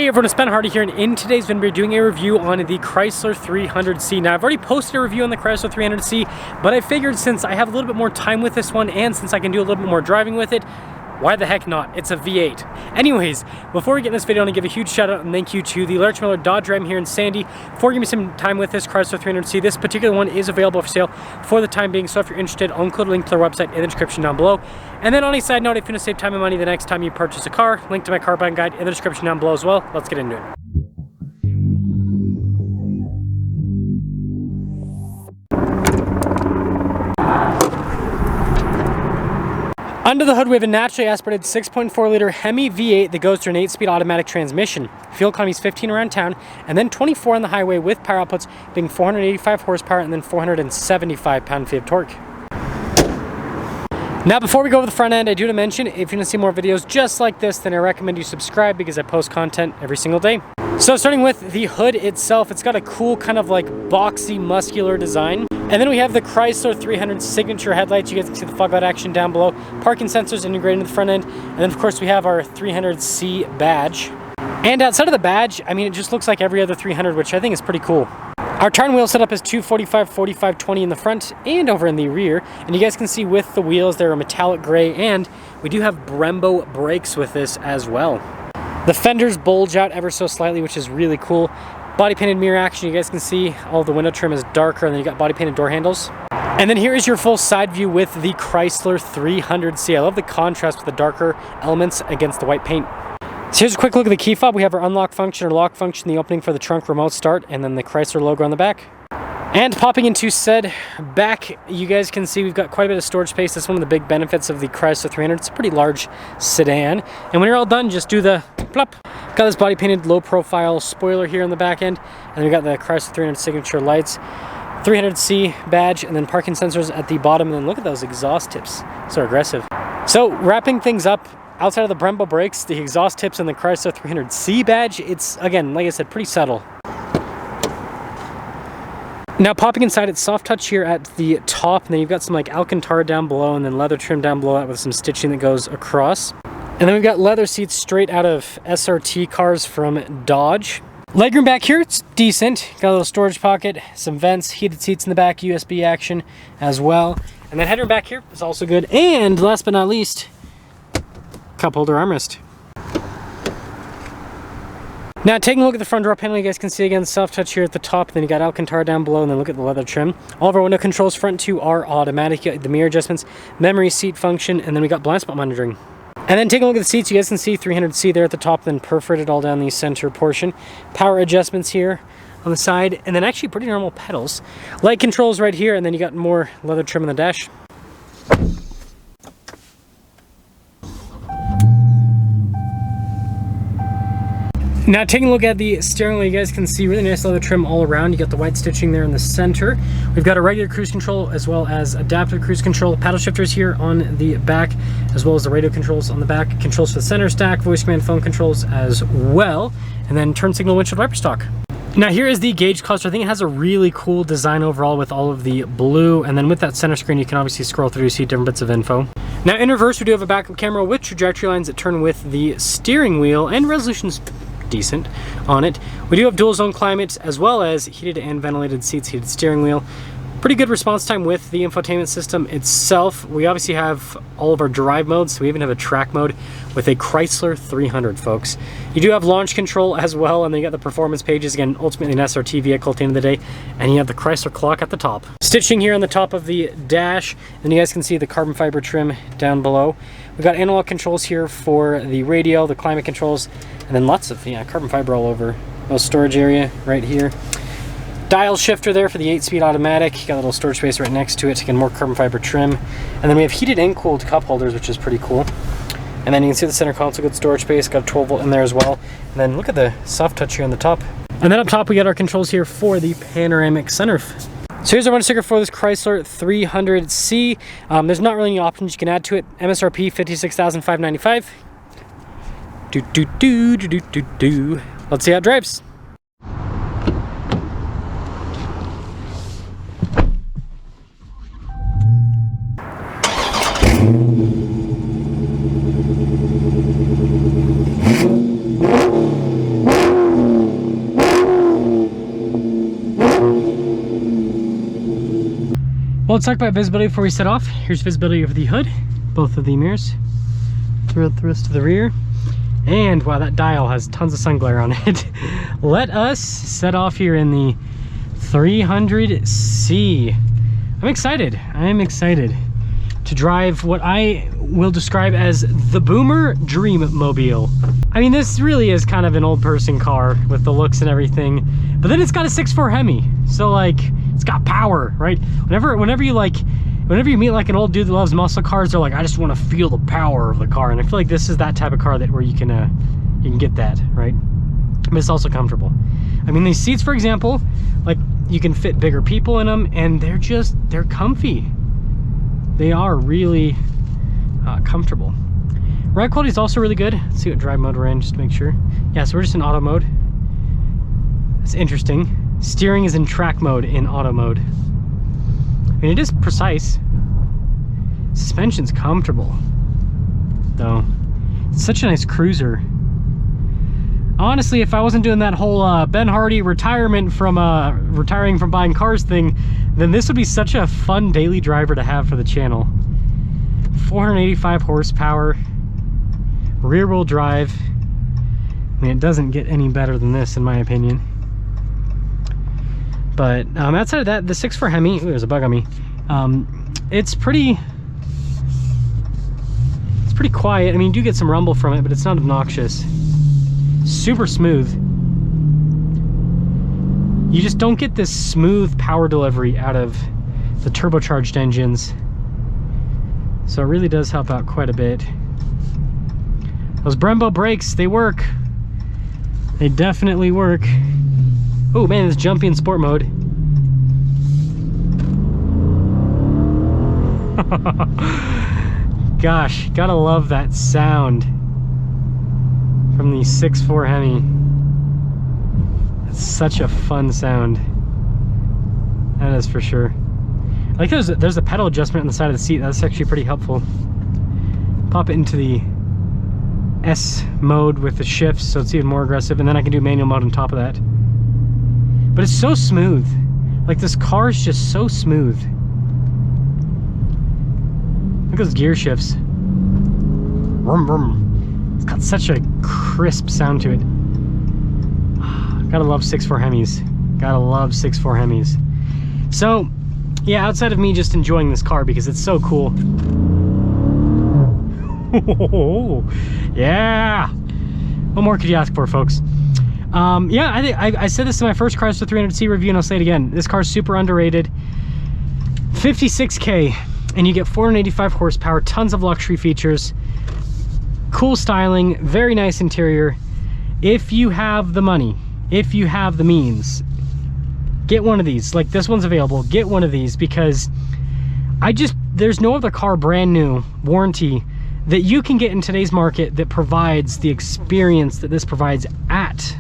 everyone, it's Ben Hardy here, and in today's video we're doing a review on the Chrysler 300C. Now I've already posted a review on the Chrysler 300C, but I figured since I have a little bit more time with this one and since I can do a little bit more driving with it, why the heck not? It's a V8. Anyways, before we get in this video, I want to give a huge shout out and thank you to the Larch Miller Dodge Ram here in Sandy for giving me some time with this Chrysler 300C. This particular one is available for sale for the time being, so if you're interested, I'll include a link to their website in the description down below. And then on a side note, if you want to save time and money the next time you purchase a car, link to my car buying guide in the description down below as well. Let's get into it. Under the hood, we have a naturally aspirated 6.4 liter Hemi V8 that goes through an 8-speed automatic transmission. Fuel economy is 15 around town, and then 24 on the highway, with power outputs being 485 horsepower and then 475 pound-feet of torque. Now, before we go over the front end, I do want to mention, if you want to see more videos just like this, then I recommend you subscribe because I post content every single day. So starting with the hood itself, it's got a cool kind of like boxy, muscular design. And then we have the Chrysler 300 signature headlights. You guys can see the fog light action down below. Parking sensors integrated into the front end. And then of course we have our 300C badge. And outside of the badge, I mean, it just looks like every other 300, which I think is pretty cool. Our turn wheel setup is 245, 45, 20 in the front and over in the rear. And you guys can see with the wheels, they're a metallic gray, and we do have Brembo brakes with this as well. The fenders bulge out ever so slightly, which is really cool. Body painted mirror action, you guys can see all the window trim is darker, and then you got body painted door handles. And then here is your full side view with the Chrysler 300C. I love the contrast with the darker elements against the white paint. So here's a quick look at the key fob. We have our unlock function or lock function, the opening for the trunk remote start, and then the Chrysler logo on the back. And popping into said back, you guys can see we've got quite a bit of storage space. That's one of the big benefits of the Chrysler 300. It's a pretty large sedan. And when you're all done, just do the plop. Got this body painted low profile spoiler here on the back end. And then we got the Chrysler 300 signature lights, 300C badge, and then parking sensors at the bottom. And then look at those exhaust tips. So aggressive. So wrapping things up, outside of the Brembo brakes, the exhaust tips, and the Chrysler 300C badge, it's, again, like I said, pretty subtle. Now popping inside, it's soft touch here at the top, and then you've got some like Alcantara down below, and then leather trim down below that with some stitching that goes across. And then we've got leather seats straight out of SRT cars from Dodge. Legroom back here, it's decent. Got a little storage pocket, some vents, heated seats in the back, USB action as well. And then headroom back here is also good. And last but not least, cup holder armrest. Now taking a look at the front door panel, you guys can see again soft touch here at the top, then you got Alcantara down below, and then look at the leather trim. All of our window controls front two are automatic. You got the mirror adjustments, memory seat function, and then we got blind spot monitoring. And then taking a look at the seats, you guys can see 300C there at the top, then perforated all down the center portion. Power adjustments here on the side, and then actually pretty normal pedals. Light controls right here, and then you got more leather trim on the dash. Now taking a look at the steering wheel, you guys can see really nice leather trim all around. You got the white stitching there in the center. We've got a regular cruise control as well as adaptive cruise control. Paddle shifters here on the back, as well as the radio controls on the back. Controls for the center stack, voice command phone controls as well. And then turn signal windshield wiper stock. Now here is the gauge cluster. I think it has a really cool design overall with all of the blue. And then with that center screen, you can obviously scroll through to see different bits of info. Now in reverse, we do have a backup camera with trajectory lines that turn with the steering wheel, and resolution's decent on it. We do have dual zone climate as well as heated and ventilated seats, heated steering wheel. Pretty good response time with the infotainment system itself. We obviously have all of our drive modes. So we even have a track mode with a Chrysler 300, folks. You do have launch control as well, and then you got the performance pages. Again, ultimately an SRT vehicle at the end of the day. And you have the Chrysler clock at the top. Stitching here on the top of the dash, and you guys can see the carbon fiber trim down below. We've got analog controls here for the radio, the climate controls, and then lots of carbon fiber all over. Little storage area right here. Dial shifter there for the 8-speed automatic. You got a little storage space right next to it. Again, more carbon fiber trim. And then we have heated and cooled cup holders, which is pretty cool. And then you can see the center console, good storage space. Got a 12 volt in there as well. And then look at the soft touch here on the top. And then up top, we got our controls here for the panoramic sunroof. So here's our one sticker for this Chrysler 300C. There's not really any options you can add to it. MSRP $56,595. Let's see how it drives. Well, let's talk about visibility before we set off. Here's visibility of the hood, both of the mirrors, throughout the rest of the rear. And wow, that dial has tons of sun glare on it. Let us set off here in the 300C. I'm excited. I am excited to drive what I will describe as the Boomer Dream Mobile. I mean, this really is kind of an old person car with the looks and everything, but then it's got a 6.4 Hemi, so like it's got power, right? Whenever you meet like an old dude that loves muscle cars, they're like, I just want to feel the power of the car, and I feel like this is that type of car that where you can get that, right? But it's also comfortable. I mean, these seats, for example, like you can fit bigger people in them, and they're comfy. They are really comfortable. Ride quality is also really good. Let's see what drive mode we're in, just to make sure. Yeah, so we're just in auto mode. That's interesting. Steering is in track mode in auto mode. I mean, it is precise. Suspension's comfortable, though. It's such a nice cruiser. Honestly, if I wasn't doing that whole Ben Hardy retirement from retiring from buying cars thing, then this would be such a fun daily driver to have for the channel. 485 horsepower, rear wheel drive. I mean, it doesn't get any better than this in my opinion. But outside of that, the 6.4 Hemi, ooh, there's a bug on me. It's pretty quiet. I mean, you do get some rumble from it, but it's not obnoxious. Super smooth. You just don't get this smooth power delivery out of the turbocharged engines. So it really does help out quite a bit. Those Brembo brakes, they work. They definitely work. Oh man, it's jumpy in sport mode. Gosh, gotta love that sound from the 6.4 Hemi. It's such a fun sound. That is for sure. I like there's a pedal adjustment on the side of the seat. That's actually pretty helpful. Pop it into the S mode with the shifts, so it's even more aggressive, and then I can do manual mode on top of that. But it's so smooth. Like, this car is just so smooth. Look at those gear shifts. Vroom, vroom. It's got such a crisp sound to it. Gotta love 6.4 Hemis. Gotta love 6.4 Hemis. So, yeah, outside of me just enjoying this car because it's so cool. Yeah! What more could you ask for, folks? Yeah, I said this in my first Chrysler 300C review, and I'll say it again. This car's super underrated. 56K, and you get 485 horsepower, tons of luxury features, cool styling, very nice interior. If you have the money, if you have the means, get one of these. Like, this one's available. Get one of these, because there's no other car brand new, warranty, that you can get in today's market that provides the experience that this provides at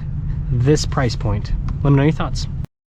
this price point. Let me know your thoughts.